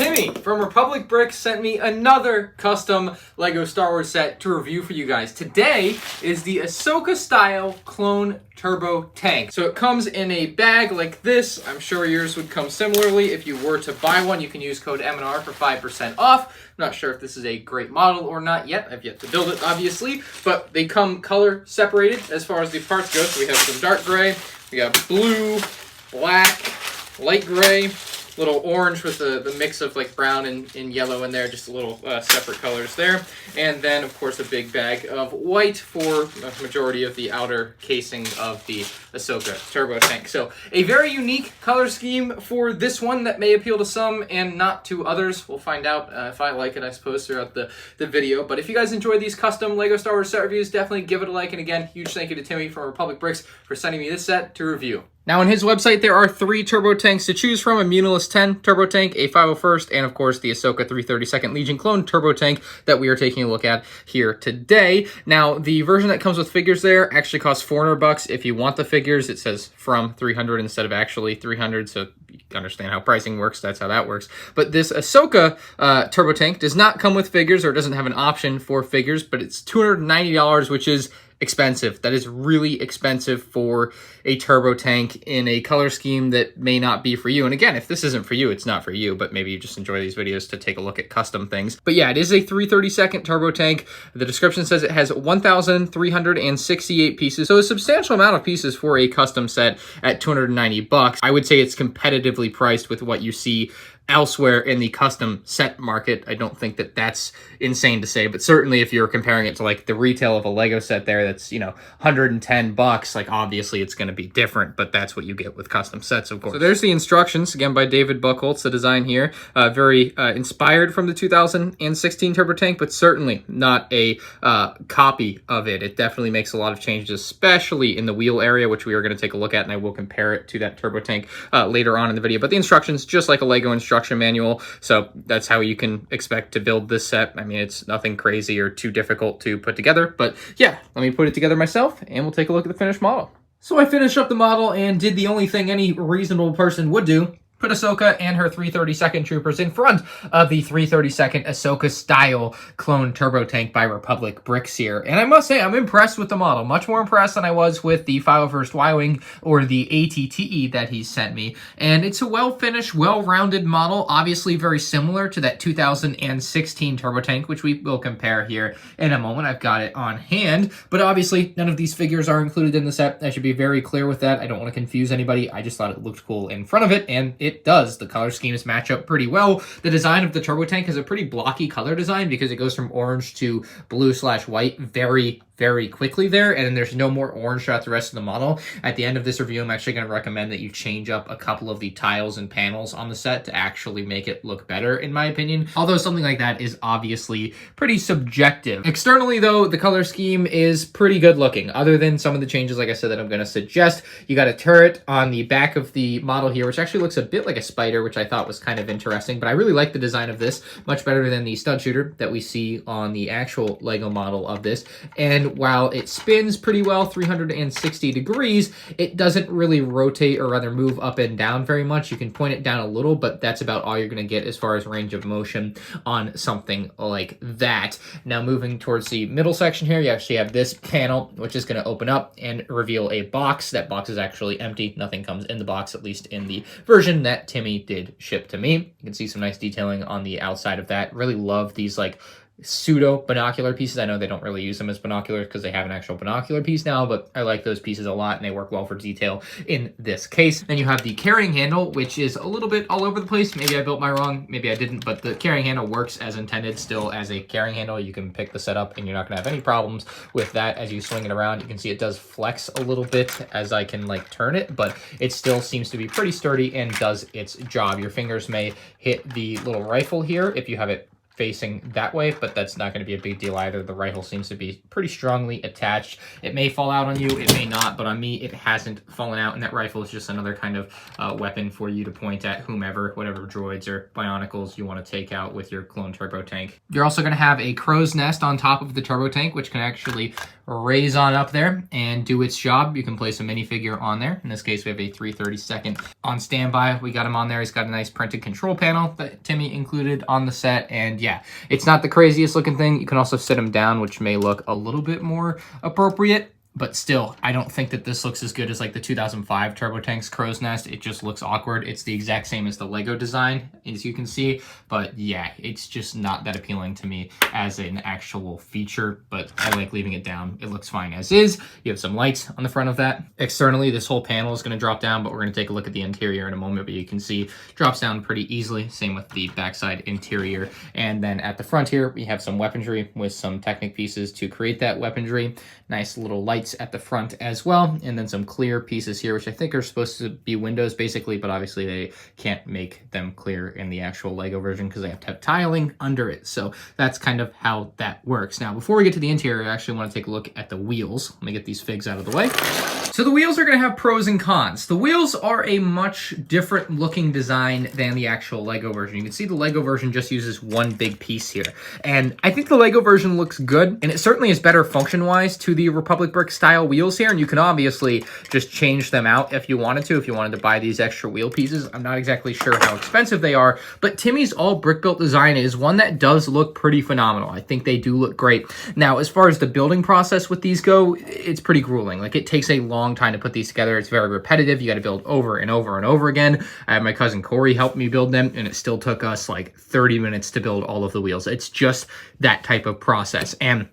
Timmy from Republic Bricks sent me another custom LEGO Star Wars set to review for you guys. Today is the Ahsoka style clone turbo tank. So it comes in a bag like this. I'm sure yours would come similarly. If you were to buy one, you can use code M&R for 5% off. I'm not sure if this is a great model or not yet. I've yet to build it, obviously, but they come color separated as far as the parts go. So we have some dark gray, we got blue, black, light gray, little orange with the mix of like brown and yellow in there, just a little separate colors there. And then, of course, a big bag of white for the majority of the outer casing of the Ahsoka turbo tank. So a very unique color scheme for this one that may appeal to some and not to others. We'll find out if I like it, I suppose, throughout the video. But if you guys enjoy these custom LEGO Star Wars set reviews, definitely give it a like. And again, huge thank you to Timmy from Republic Bricks for sending me this set to review. Now, on his website, there are 3 turbo tanks to choose from: a Munilus 10 turbo tank, a 501st, and of course the Ahsoka 332nd Legion clone turbo tank that we are taking a look at here today. Now, the version that comes with figures there actually costs $400. If you want the figures, it says from 300 instead of actually 300, so you understand how pricing works. That's how that works. But this Ahsoka turbo tank does not come with figures, or doesn't have an option for figures, but it's $290, which is expensive. That is really expensive for a turbo tank in a color scheme that may not be for you. And again, if this isn't for you, it's not for you, but maybe you just enjoy these videos to take a look at custom things. But yeah, it is a 332nd turbo tank. The description says it has 1,368 pieces, so a substantial amount of pieces for a custom set at $290. I would say it's competitively priced with what you see elsewhere in the custom set market. I don't think that that's insane to say, but certainly if you're comparing it to like the retail of a Lego set there that's, you know, $110, like obviously it's going to be different, but that's what you get with custom sets, of course. So there's the instructions, again by David Buchholz, the design here. Very inspired from the 2016 turbo tank, but certainly not a copy of it. It definitely makes a lot of changes, especially in the wheel area, which we are going to take a look at, and I will compare it to that turbo tank later on in the video. But the instructions, just like a Lego instruction manual, so that's how you can expect to build this set. I mean, it's nothing crazy or too difficult to put together, but yeah, let me put it together myself and we'll take a look at the finished model. So I finished up the model and did the only thing any reasonable person would do: put Ahsoka and her 332nd troopers in front of the 332nd Ahsoka style clone turbo tank by Republic Bricks here. And I must say, I'm impressed with the model. Much more impressed than I was with the 501st Y-Wing or the ATTE that he sent me. And it's a well-finished, well-rounded model, obviously very similar to that 2016 turbo tank, which we will compare here in a moment. I've got it on hand, but obviously none of these figures are included in the set. I should be very clear with that. I don't want to confuse anybody. I just thought it looked cool in front of it, and it does. The color schemes match up pretty well. The design of the turbo tank has a pretty blocky color design because it goes from orange to blue/white very quickly there, and then there's no more orange throughout the rest of the model. At the end of this review, I'm actually going to recommend that you change up a couple of the tiles and panels on the set to actually make it look better, in my opinion. Although something like that is obviously pretty subjective. Externally, though, the color scheme is pretty good looking, other than some of the changes, like I said, that I'm going to suggest. You got a turret on the back of the model here, which actually looks a bit like a spider, which I thought was kind of interesting, but I really like the design of this, much better than the stud shooter that we see on the actual Lego model of this. And while it spins pretty well, 360 degrees, it doesn't really rotate, or rather move up and down very much. You can point it down a little, but that's about all you're going to get as far as range of motion on something like that. Now, moving towards the middle section here, you actually have this panel, which is going to open up and reveal a box. That box is actually empty. Nothing comes in the box, at least in the version that Timmy did ship to me. You can see some nice detailing on the outside of that. Really love these like pseudo binocular pieces. I know they don't really use them as binoculars because they have an actual binocular piece now, but I like those pieces a lot and they work well for detail in this case. Then you have the carrying handle, which is a little bit all over the place. Maybe I built mine wrong, maybe I didn't, but the carrying handle works as intended still as a carrying handle. You can pick the setup and you're not going to have any problems with that as you swing it around. You can see it does flex a little bit as I can like turn it, but it still seems to be pretty sturdy and does its job. Your fingers may hit the little rifle here if you have it facing that way, but that's not going to be a big deal either. The rifle seems to be pretty strongly attached. It may fall out on you, it may not, but on me it hasn't fallen out, and that rifle is just another kind of weapon for you to point at whomever, whatever droids or bionicles you want to take out with your clone turbo tank. You're also going to have a crow's nest on top of the turbo tank, which can actually raise on up there and do its job. You can place a minifigure on there. In this case, we have a 332nd on standby. We got him on there. He's got a nice printed control panel that Timmy included on the set, and yeah, it's not the craziest looking thing. You can also sit him down, which may look a little bit more appropriate. But still, I don't think that this looks as good as like the 2005 Turbo Tank's crow's nest. It just looks awkward. It's the exact same as the Lego design, as you can see. But yeah, it's just not that appealing to me as an actual feature. But I like leaving it down. It looks fine as is. You have some lights on the front of that. Externally, this whole panel is going to drop down, but we're going to take a look at the interior in a moment. But you can see it drops down pretty easily. Same with the backside interior. And then at the front here, we have some weaponry with some Technic pieces to create that weaponry. Nice little lights at the front as well, and then some clear pieces here, which I think are supposed to be windows basically, but obviously they can't make them clear in the actual Lego version because they have to have tiling under it. So that's kind of how that works. Now, before we get to the interior, I actually want to take a look at the wheels. Let me get these figs out of the way. So the wheels are going to have pros and cons. The wheels are a much different looking design than the actual Lego version. You can see the Lego version just uses one big piece here. And I think the Lego version looks good, and it certainly is better function-wise to the Republic Brick style wheels here, and you can obviously just change them out if you wanted to buy these extra wheel pieces. I'm not exactly sure how expensive they are, but Timmy's all brick built design is one that does look pretty phenomenal. I think they do look great. Now, as far as the building process with these go, it's pretty grueling. Like, it takes a long time to put these together. It's very repetitive. You got to build over and over and over again. I had my cousin Corey help me build them, and it still took us like 30 minutes to build all of the wheels. It's just that type of process. And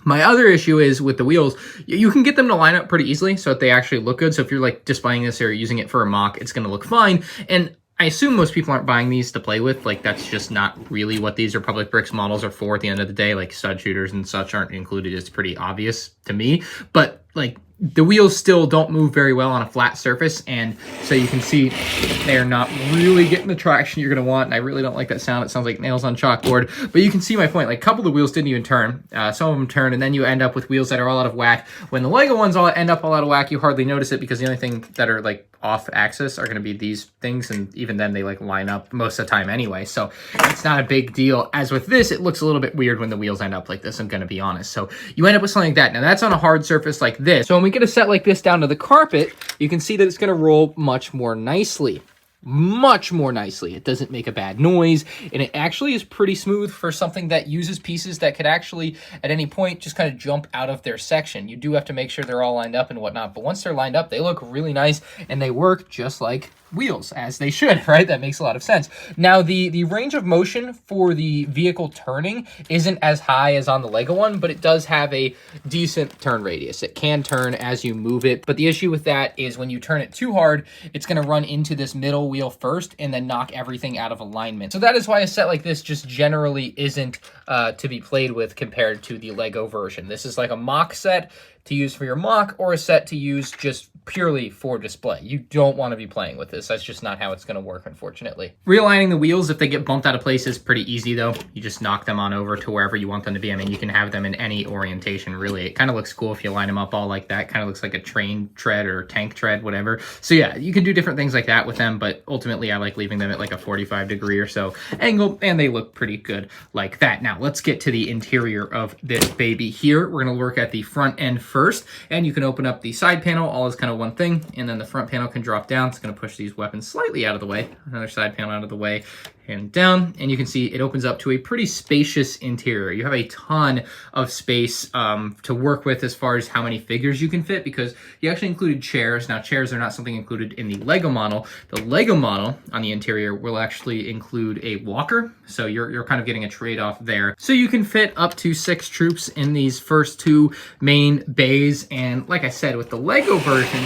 my other issue is with the wheels, you can get them to line up pretty easily so that they actually look good. So if you're like displaying this or using it for a mock, it's going to look fine. And I assume most people aren't buying these to play with. Like, that's just not really what these Republic Bricks models are for at the end of the day. Like, stud shooters and such aren't included. It's pretty obvious to me. But like, the wheels still don't move very well on a flat surface, and so you can see they're not really getting the traction you're going to want, and I really don't like that sound. It sounds like nails on chalkboard, but you can see my point. Like, a couple of the wheels didn't even turn. Some of them turned, and then you end up with wheels that are all out of whack. When the Lego ones all end up all out of whack, you hardly notice it because the only thing that are like off axis are going to be these things, and even then they like line up most of the time anyway, so it's not a big deal. As with this, it looks a little bit weird when the wheels end up like this, I'm going to be honest. So you end up with something like that. Now, that's on a hard surface like this. So when we get a set like this down to the carpet, you can see that it's going to roll much more nicely. Much more nicely. It doesn't make a bad noise, and it actually is pretty smooth for something that uses pieces that could actually at any point just kind of jump out of their section. You do have to make sure they're all lined up and whatnot, but once they're lined up, they look really nice, and they work just like wheels, as they should, right? That makes a lot of sense. Now, the range of motion for the vehicle turning isn't as high as on the Lego one, but it does have a decent turn radius. It can turn as you move it, but the issue with that is when you turn it too hard, it's going to run into this middle wheel first and then knock everything out of alignment. So that is why a set like this just generally isn't to be played with compared to the Lego version. This is like a mock set to use for your mock, or a set to use just purely for display. You don't want to be playing with this. That's just not how it's going to work, unfortunately. Realigning the wheels, if they get bumped out of place, is pretty easy, though. You just knock them on over to wherever you want them to be. I mean, you can have them in any orientation, really. It kind of looks cool if you line them up all like that. Kind of looks like a train tread or tank tread, whatever. So yeah, you can do different things like that with them, but ultimately I like leaving them at like a 45-degree or so angle, and they look pretty good like that. Now, let's get to the interior of this baby here. We're going to look at the front end first, and you can open up the side panel. All is kind of one thing, and then the front panel can drop down. It's going to push these weapons slightly out of the way. Another side panel out of the way and down, and you can see it opens up to a pretty spacious interior. You have a ton of space to work with as far as how many figures you can fit, because you actually included chairs. Now, chairs are not something included in the Lego model. The Lego model on the interior will actually include a walker, so you're kind of getting a trade-off there. So you can fit up to 6 troops in these first 2 main bays, and like I said, with the Lego version,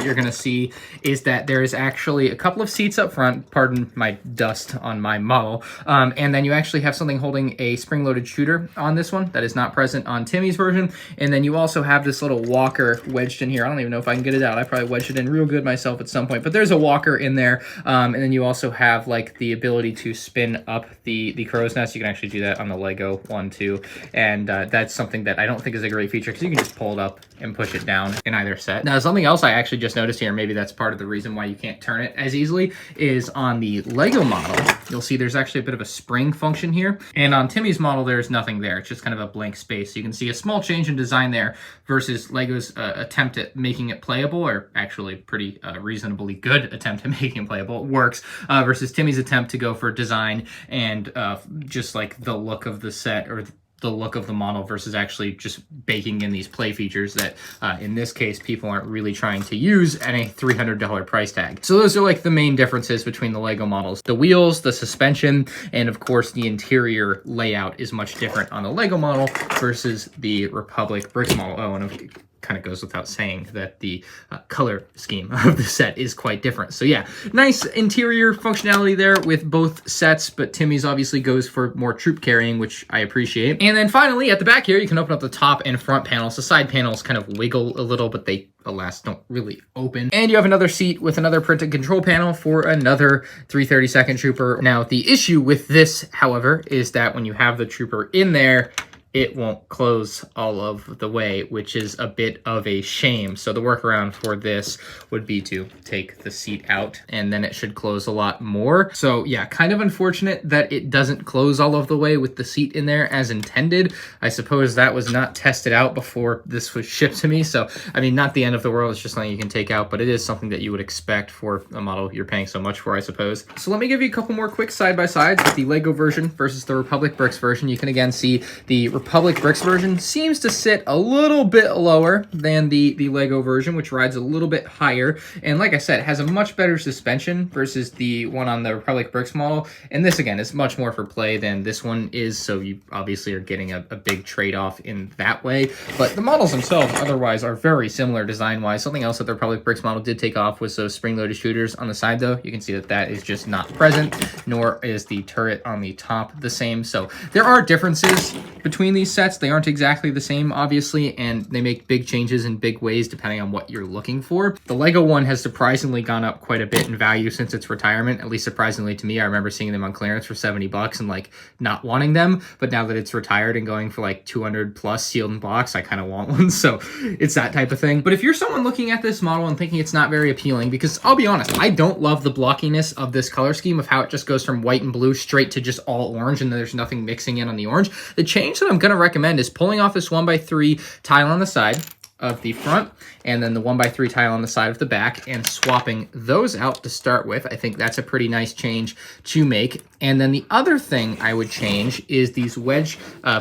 you're going to see is that there is actually a couple of seats up front, pardon my dust on my model, and then you actually have something holding a spring-loaded shooter on this one that is not present on Timmy's version, and then you also have this little walker wedged in here. I don't even know if I can get it out. I probably wedged it in real good myself at some point, but there's a walker in there, and then you also have like the ability to spin up the crow's nest. You can actually do that on the Lego one too, and that's something that I don't think is a great feature because you can just pull it up and push it down in either set. Now, something else I actually just noticed here, maybe that's part of the reason why you can't turn it as easily, is on the Lego model, you'll see there's actually a bit of a spring function here. And on Timmy's model, there's nothing there. It's just kind of a blank space. So you can see a small change in design there versus Lego's attempt at making it playable, or actually pretty reasonably good attempt at making it playable. It works, versus Timmy's attempt to go for design and just like the look of the set or the look of the model versus actually just baking in these play features that in this case people aren't really trying to use at a $300 price tag. So those are like the main differences between the Lego models. The wheels, the suspension, and of course the interior layout is much different on the Lego model versus the Republic Bricks model. Oh, and kind of goes without saying that the color scheme of the set is quite different. So yeah, nice interior functionality there with both sets, but Timmy's obviously goes for more troop carrying, which I appreciate. And then finally at the back here, you can open up the top and front panels. The side panels kind of wiggle a little, but they, alas, don't really open. And you have another seat with another printed control panel for another 332nd Trooper. Now, the issue with this, however, is that when you have the Trooper in there, it won't close all of the way, which is a bit of a shame. So the workaround for this would be to take the seat out, and then it should close a lot more. So yeah, kind of unfortunate that it doesn't close all of the way with the seat in there as intended. I suppose that was not tested out before this was shipped to me. So, I mean, not the end of the world. It's just something you can take out, but it is something that you would expect for a model you're paying so much for, I suppose. So let me give you a couple more quick side-by-sides with the Lego version versus the Republic Bricks version. You can again see the Republic Bricks version seems to sit a little bit lower than the Lego version, which rides a little bit higher. And like I said, it has a much better suspension versus the one on the Republic Bricks model. And this, again, is much more for play than this one is, so you obviously are getting a big trade-off in that way. But the models themselves otherwise are very similar design-wise. Something else that the Republic Bricks model did take off was those spring-loaded shooters on the side, though. You can see that that is just not present, nor is the turret on the top the same. So there are differences between these sets. They aren't exactly the same, obviously, and they make big changes in big ways depending on what you're looking for. The Lego one has surprisingly gone up quite a bit in value since its retirement, at least surprisingly to me. I remember seeing them on clearance for 70 bucks and like not wanting them, but now that it's retired and going for like 200 plus sealed in box, I kind of want one. So it's that type of thing. But if you're someone looking at this model and thinking it's not very appealing, because I'll be honest, I don't love the blockiness of this color scheme of how it just goes from white and blue straight to just all orange and there's nothing mixing in on the orange. The change that I'm going to recommend is pulling off this 1x3 tile on the side of the front and then the 1x3 tile on the side of the back and swapping those out to start with. I think that's a pretty nice change to make. And then the other thing I would change is these wedge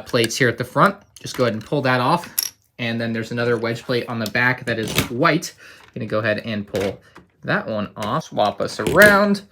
plates here at the front. Just go ahead and pull that off. And then there's another wedge plate on the back that is white. I'm gonna go ahead and pull that one off, swap us around.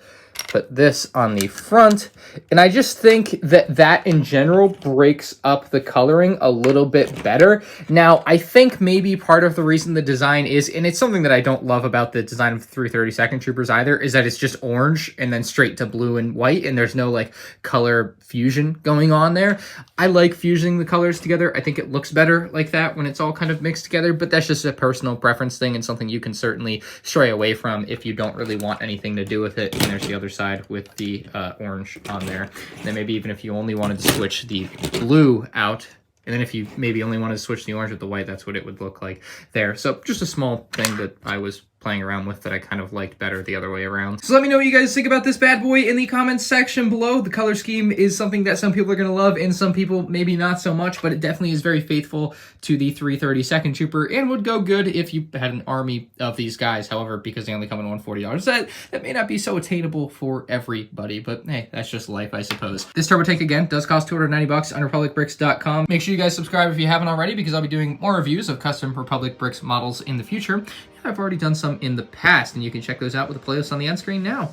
Put this on the front, and I just think that in general breaks up the coloring a little bit better. Now, I think maybe part of the reason the design is, and it's something that I don't love about the design of 332nd Troopers either, is that it's just orange and then straight to blue and white, and there's no like color fusion going on there. I like fusing the colors together. I think it looks better like that when it's all kind of mixed together, but that's just a personal preference thing and something you can certainly stray away from if you don't really want anything to do with it. And there's the other side with the orange on there. And then maybe even if you only wanted to switch the blue out, and then if you maybe only wanted to switch the orange with the white, that's what it would look like there. So just a small thing that I was playing around with that I kind of liked better the other way around. So let me know what you guys think about this bad boy in the comments section below. The color scheme is something that some people are going to love and some people maybe not so much, but it definitely is very faithful to the 332nd Trooper and would go good if you had an army of these guys. However, because they only come in a $140 set, that may not be so attainable for everybody, but hey, that's just life, I suppose. This turbo tank, again, does cost $290 on republicbricks.com. Make sure you guys subscribe if you haven't already, because I'll be doing more reviews of custom Republic Bricks models in the future. I've already done some in the past, and you can check those out with the playlist on the end screen now.